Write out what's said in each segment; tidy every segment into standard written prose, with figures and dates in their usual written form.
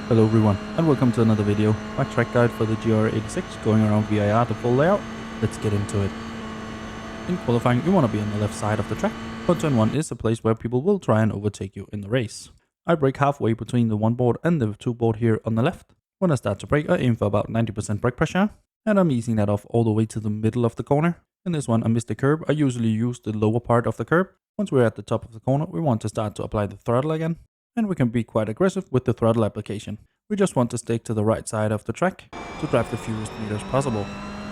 Hello everyone, and welcome to another video. My track guide for the GR86 going around VIR, the full layout. Let's get into it. In qualifying, you want to be on the left side of the track, but turn 1 is a place where people will try and overtake you in the race. I brake halfway between the 1 board and the 2 board here on the left. When I start to brake, I aim for about 90% brake pressure, and I'm easing that off all the way to the middle of the corner. In this one, I missed the curb. I usually use the lower part of the curb. Once we're at the top of the corner, we want to start to apply the throttle again. And we can be quite aggressive with the throttle application. We just want to stick to the right side of the track to drive the fewest meters possible.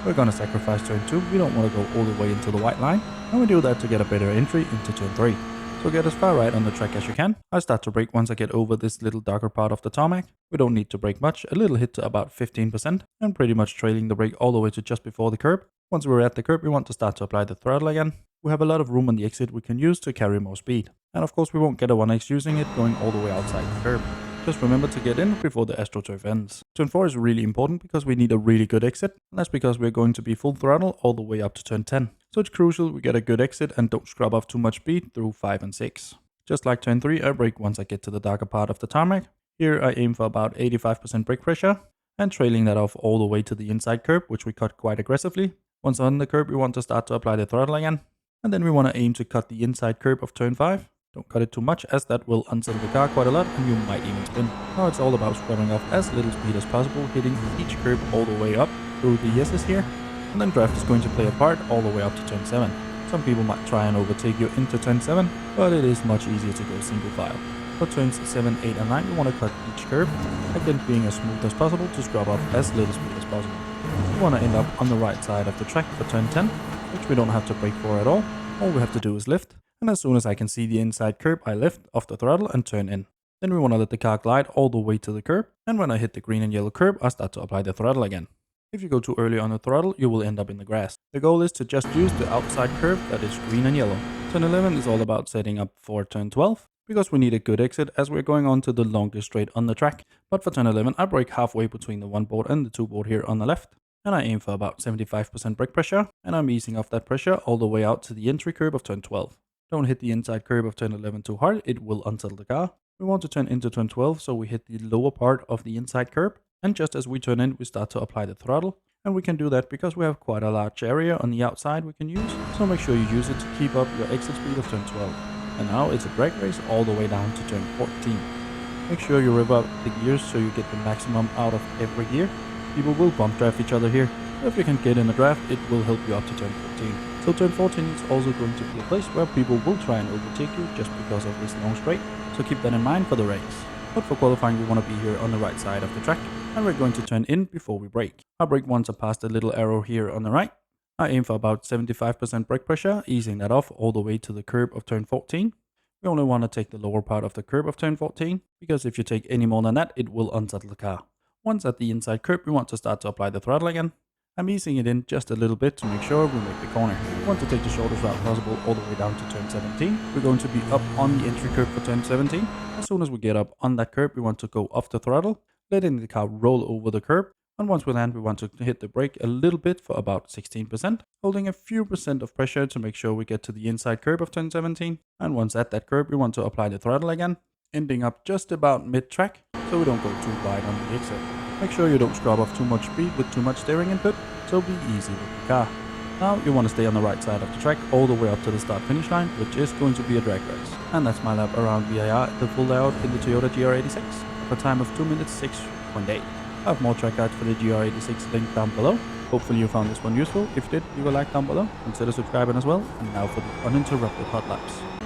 We're gonna sacrifice turn 2, we don't want to go all the way into the white line, and we do that to get a better entry into turn 3. So get as far right on the track as you can. I start to brake once I get over this little darker part of the tarmac. We don't need to brake much, a little hit to about 15%, and pretty much trailing the brake all the way to just before the curb. Once we're at the curb, we want to start to apply the throttle again. We have a lot of room on the exit we can use to carry more speed. And of course we won't get a 1x using it going all the way outside the curb. Just remember to get in before the AstroTurf ends. Turn 4 is really important because we need a really good exit. And that's because we're going to be full throttle all the way up to turn 10. So it's crucial we get a good exit and don't scrub off too much speed through 5 and 6. Just like turn 3, I brake once I get to the darker part of the tarmac. Here I aim for about 85% brake pressure and trailing that off all the way to the inside curb, which we cut quite aggressively. Once on the curb, we want to start to apply the throttle again. And then we want to aim to cut the inside curb of turn 5. Don't cut it too much as that will unsettle the car quite a lot and you might even spin. Now it's all about scrubbing off as little speed as possible, hitting each curb all the way up through the S's here. And then draft is going to play a part all the way up to turn 7. Some people might try and overtake you into turn 7, but it is much easier to go single file. For turns 7, 8 and 9 we want to cut each curb, again being as smooth as possible to scrub off as little speed as possible. We want to end up on the right side of the track for turn 10, which we don't have to brake for at all. All we have to do is lift, and as soon as I can see the inside curb, I lift off the throttle and turn in. Then we want to let the car glide all the way to the curb, and when I hit the green and yellow curb, I start to apply the throttle again. If you go too early on the throttle, you will end up in the grass. The goal is to just use the outside curb that is green and yellow. Turn 11 is all about setting up for turn 12, because we need a good exit as we're going on to the longest straight on the track. But for turn 11, I brake halfway between the 1 board and the 2 board here on the left. And I aim for about 75% brake pressure, and I'm easing off that pressure all the way out to the entry curb of turn 12. Don't hit the inside curb of turn 11 too hard, it will unsettle the car. We want to turn into turn 12, so we hit the lower part of the inside curb, and just as we turn in, we start to apply the throttle. And we can do that because we have quite a large area on the outside we can use, so make sure you use it to keep up your exit speed of turn 12. And now it's a drag race all the way down to turn 14. Make sure you rev up the gears so you get the maximum out of every gear. People will bump draft each other here. If you can get in a draft, it will help you up to turn 14. So turn 14 is also going to be a place where people will try and overtake you just because of this long straight. So keep that in mind for the race. But for qualifying, we want to be here on the right side of the track. And we're going to turn in before we brake. I brake once I pass the little arrow here on the right. I aim for about 75% brake pressure, easing that off all the way to the curb of turn 14. We only want to take the lower part of the curb of turn 14, because if you take any more than that, it will unsettle the car. Once at the inside curb, we want to start to apply the throttle again. I'm easing it in just a little bit to make sure we make the corner. We want to take the shortest route possible all the way down to turn 17. We're going to be up on the entry curb for turn 17. As soon as we get up on that curb, we want to go off the throttle, letting the car roll over the curb. And once we land, we want to hit the brake a little bit for about 16%, holding a few percent of pressure to make sure we get to the inside curb of turn 17. And once at that curb, we want to apply the throttle again, ending up just about mid-track, so we don't go too wide on the exit. Make sure you don't scrub off too much speed with too much steering input, so be easy with the car. Now you want to stay on the right side of the track all the way up to the start finish line, which is going to be a drag race. And that's my lap around VIR, the full layout in the Toyota GR86, for a time of 2 minutes 6.8. I have more track guides for the GR86 linked down below. Hopefully you found this one useful. If you did, leave a like down below, consider subscribing as well. And now for the uninterrupted hot laps.